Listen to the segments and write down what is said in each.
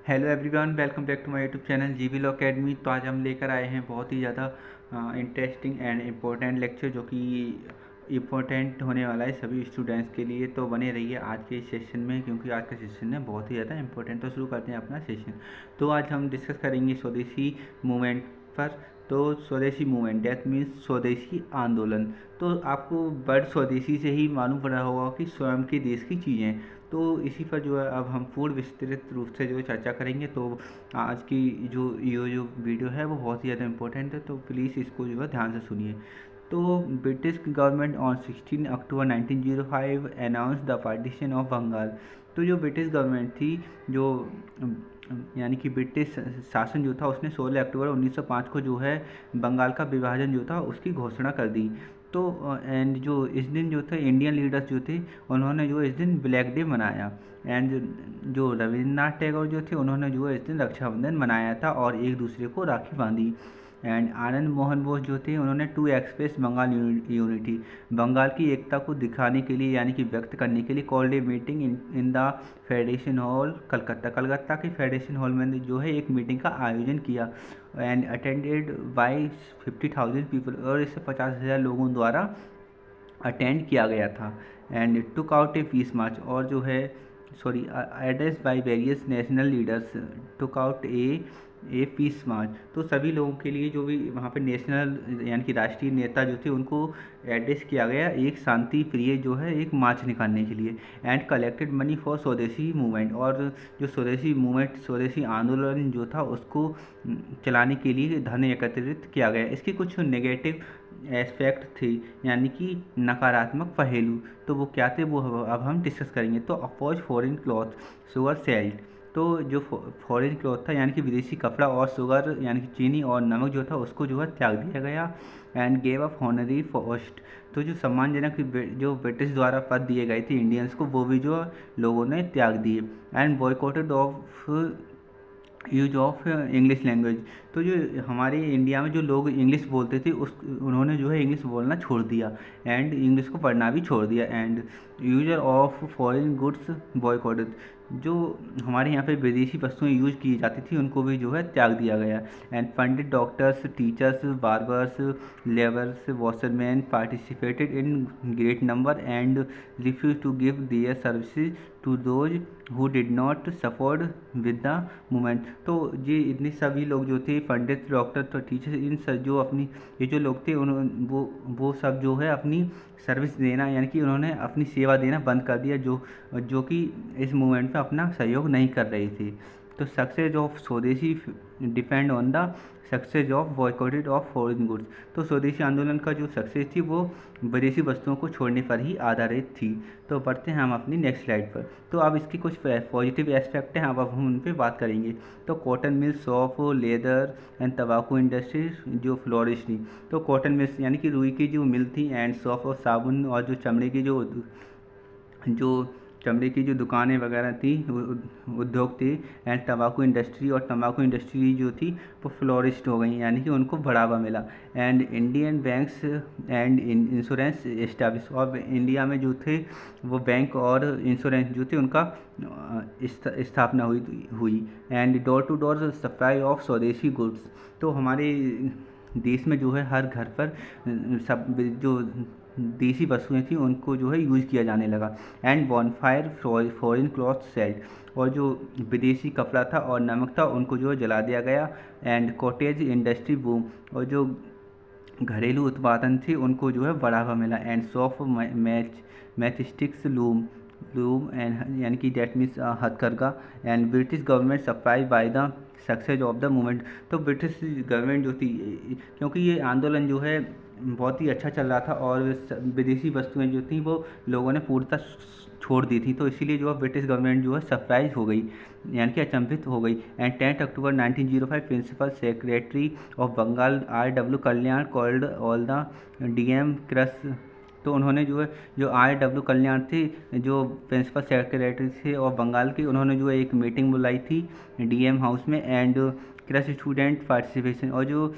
Hello everyone, welcome back to my YouTube channel GV law academy. तो आज हम लेकर आए हैं बहुत ही ज़्यादा इंटरेस्टिंग एंड इम्पोर्टेंट लेक्चर, जो कि इम्पोर्टेंट होने वाला है सभी स्टूडेंट्स के लिए। तो बने रहिए आज के इस सेशन में, क्योंकि आज का सेशन है बहुत ही ज़्यादा इंपॉर्टेंट। तो शुरू करते हैं अपना सेशन। तो आज हम डिस्कस करेंगे स्वदेशी मूवमेंट पर। तो स्वदेशी मूवमेंट, दैट मीन्स स्वदेशी आंदोलन। तो आपको वर्ड स्वदेशी से ही मालूम पड़ा होगा कि स्वयं के देश की चीज़ें। तो इसी पर जो है अब हम पूर्ण विस्तृत रूप से जो चर्चा करेंगे। तो आज की जो वीडियो है वो बहुत ही ज़्यादा इम्पोर्टेंट है, तो प्लीज़ इसको जो है ध्यान से सुनिए। तो British government on 16 October 1905 announce the partition of Bengal. तो जो ब्रिटिश गवर्नमेंट थी, जो यानी कि ब्रिटिश शासन जो था, उसने 16 अक्टूबर 1905 को जो है बंगाल का विभाजन जो था उसकी घोषणा कर दी। तो एंड जो इस दिन जो थे इंडियन लीडर्स जो थे, उन्होंने जो इस दिन ब्लैक डे मनाया। एंड जो रविंद्रनाथ टैगोर जो थे, उन्होंने जो है इस दिन रक्षाबंधन मनाया था और एक दूसरे को राखी बांधी। एंड आनंद मोहन बोस जो थे, उन्होंने to express Bengal unity, Bengal की एकता को दिखाने के लिए यानी कि व्यक्त करने के लिए, called a meeting in the federation hall Calcutta के फेडरेशन हॉल में जो है एक मीटिंग का आयोजन किया। एंड अटेंडेड बाई 50,000 पीपल, और इसे 50,000 लोगों द्वारा अटेंड किया गया था। And took out a peace march, और जो है address by various national leaders took out a peace march. तो सभी लोगों के लिए जो भी वहाँ पे नेशनल यानी कि राष्ट्रीय नेता जो थे, उनको एड्रेस किया गया एक शांति प्रिय जो है एक मार्च निकालने के लिए। एंड कलेक्टेड मनी फॉर स्वदेशी मूवमेंट, और जो स्वदेशी मूवमेंट, स्वदेशी आंदोलन जो था उसको चलाने के लिए धन एकत्रित किया गया। इसके कुछ नेगेटिव एस्पेक्ट थे, यानी कि नकारात्मक पहलू। तो वो क्या थे, वो अब हम डिस्कस करेंगे। तो oppose foreign cloth sugar salt. तो जो फॉरेन क्लॉथ था यानी कि विदेशी कपड़ा, और शुगर यानी कि चीनी और नमक जो था उसको जो है त्याग दिया गया। And gave up honorary post. तो जो सम्मानजनक जो ब्रिटिश द्वारा पद दिए गए थे इंडियंस को, वो भी जो लोगों ने त्याग दिए। And boycotted of use of English language. तो जो हमारे इंडिया में जो लोग इंग्लिश बोलते थे, उन्होंने जो है इंग्लिश बोलना छोड़ दिया एंड इंग्लिश को पढ़ना भी छोड़ दिया। And user of foreign goods boycotted, जो हमारे यहाँ पे विदेशी वस्तुएं यूज की जाती थी उनको भी जो है त्याग दिया गया। And pandit, doctors, teachers, barbers, labours, washerman participated in great number and refuse to give their services to those who did not support with the movement. तो ये इतने सभी लोग जो थे, पंडित, डॉक्टर, तो टीचर, इन सब जो अपनी ये जो लोग थे, उन्होंने वो सब जो है अपनी सर्विस देना यानी कि उन्होंने अपनी सेवा देना बंद कर दिया, जो कि इस मूवमेंट में अपना सहयोग नहीं कर रही थी। तो सक्सेस ऑफ स्वदेशी depend on the success of boycotted of foreign goods. तो स्वदेशी आंदोलन का जो सक्सेस थी वो विदेशी वस्तुओं को छोड़ने पर ही आधारित थी। तो बढ़ते हैं हम अपनी नेक्स्ट स्लाइड पर। तो अब इसके कुछ पॉजिटिव एस्पेक्ट हैं, अब हम उन पर बात करेंगे। तो cotton mills, shop, leather and तंबाकू इंडस्ट्री जो फ्लोरिश थी। तो कॉटन मिल्स यानी कि रुई की जो मिल थी, एंड सॉप और साबुन, और जो चमड़े की जो चमड़े की जो दुकानें वगैरह थी, उद्योग थे। एंड तंबाकू इंडस्ट्री, और तंबाकू इंडस्ट्री जो थी वो फ्लोरिस्ट हो गई, यानी कि उनको बढ़ावा मिला। And Indian banks and insurance establish, और इंडिया में जो थे वो बैंक और इंश्योरेंस जो थे उनका स्थापना हुई। And door to door supply of swadeshi goods. तो हमारे देश में जो है हर घर पर सब जो देसी वस्तुएं थी उनको जो है यूज़ किया जाने लगा। And bonfire foreign cloth sailed, और जो विदेशी कपड़ा था और नमक था उनको जो है जला दिया गया। एंड कॉटेज इंडस्ट्री बूम, और जो घरेलू उत्पादन थे उनको जो है बढ़ावा मिला। And soft match sticks loom and यानी कि डेट मीन्स हथकरघा। And British government supply by the success of the movement. तो ब्रिटिश गवर्नमेंट जो थी, क्योंकि ये आंदोलन जो है बहुत ही अच्छा चल रहा था और विदेशी वस्तुएं जो थी वो लोगों ने पूर्णतः छोड़ दी थी, तो इसीलिए जो है ब्रिटिश गवर्नमेंट जो है सरप्राइज हो गई, यानी कि अचंभित हो गई। And 10 October 1905 principal secretary of Bengal R.W. Carlyle called all the DM क्रस। तो उन्होंने जो है जो R.W. कल्याण थे, जो प्रिंसिपल सेक्रेटरी थे और बंगाल के, उन्होंने जो एक मीटिंग बुलाई थी DM हाउस में। एंड क्रस स्टूडेंट पार्टिसिपेशन, और जो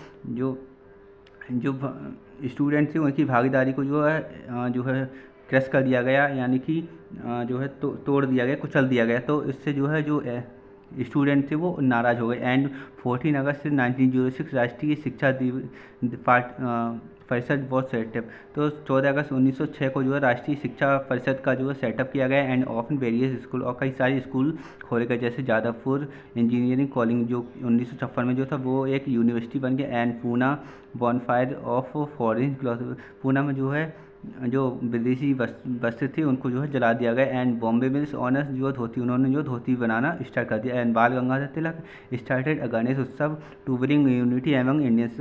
जो स्टूडेंट थे उनकी भागीदारी को जो है क्रश कर दिया गया, यानी कि जो है तोड़ दिया गया, कुचल दिया गया। तो इससे जो है जो स्टूडेंट थे वो नाराज़ हो गए। एंड 14 अगस्त 1906 राष्ट्रीय शिक्षा परिषद वॉज सेटअप। तो 14 अगस्त 1906 को जो है राष्ट्रीय शिक्षा परिषद का जो है सेटअप किया गया। एंड ऑफन वेरियस स्कूल, और कई सारे स्कूल खोले गए, जैसे जादवपुर इंजीनियरिंग कॉलेज जो 1956 में जो था वो एक यूनिवर्सिटी बन गया। And Poona bonfire of foreign philosopher, Poona में जो है जो विदेशी वस्त्र थे उनको जो है जला दिया गया। एंड बॉम्बे मिल्स ऑनर्स जो धोती, उन्होंने जो धोती बनाना स्टार्ट कर दिया। And Bal Gangadhar Tilak started a Ganesh Utsav to bring unity among Indians.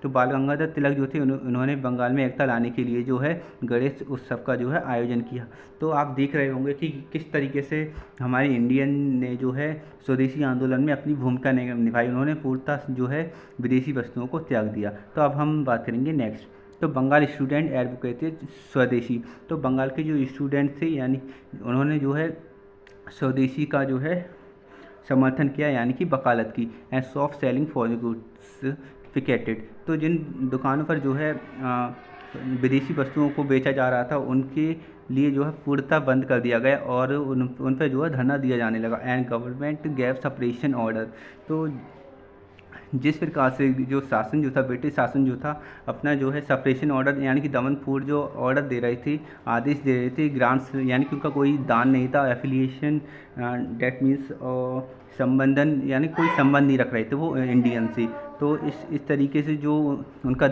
तो बाल गंगाधर तिलक जो थे उन्होंने बंगाल में एकता लाने के लिए जो है गणेश उत्सव का जो है आयोजन किया। तो आप देख रहे होंगे कि किस तरीके से हमारे इंडियन ने जो है स्वदेशी आंदोलन में अपनी भूमिका निभाई, उन्होंने पूर्णतः जो है विदेशी वस्तुओं को त्याग दिया। तो अब हम बात करेंगे नेक्स्ट। तो बंगाल स्टूडेंट एडवोकेट स्वदेशी। तो बंगाल के जो स्टूडेंट थे यानी उन्होंने जो है स्वदेशी का जो है समर्थन किया, यानी कि वकालत की। And soft selling for goods picketed. तो जिन दुकानों पर जो है विदेशी वस्तुओं को बेचा जा रहा था उनके लिए जो है पूर्णतः बंद कर दिया गया और उन पर जो है धरना दिया जाने लगा। And government gave separation order. तो जिस प्रकार से जो शासन जो था, ब्रिटिश शासन जो था अपना जो है सपरेशन ऑर्डर यानी कि दमन फूड जो ऑर्डर दे रही थी, आदेश दे रही थी, ग्रांट्स यानी कि उनका कोई दान नहीं था, एफिलिएशन डेट मीन्स और संबंधन यानी कोई संबंध नहीं रख रहे थे वो इंडियन से। तो इस तरीके से जो उनका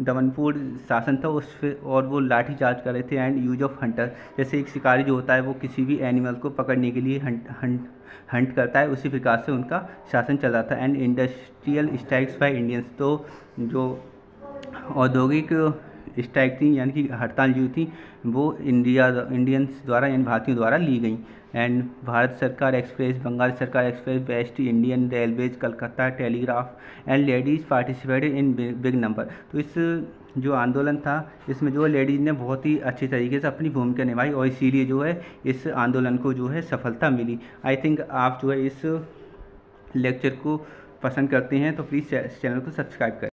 दमनपूर्ण शासन था उस पर, और वो लाठी चार्ज कर रहे थे। एंड यूज ऑफ हंटर, जैसे एक शिकारी जो होता है वो किसी भी एनिमल को पकड़ने के लिए हंट करता है, उसी प्रकार से उनका शासन चल रहा था। And industrial strikes by Indians. तो जो औद्योगिक स्ट्राइक थी यानी कि हड़ताल जो थी वो इंडियंस द्वारा यानी भारतीयों द्वारा ली गई। एंड भारत सरकार एक्सप्रेस, बंगाल सरकार express, West Indian railways, Calcutta telegraph and ladies participated in big number. तो इस जो आंदोलन था इसमें जो लेडीज़ ने बहुत ही अच्छी तरीके से अपनी भूमिका निभाई और इसीलिए जो है इस आंदोलन को जो है सफलता मिली। आई थिंक आप जो है इस लेक्चर को पसंद करते हैं तो प्लीज़ चैनल को सब्सक्राइब करें।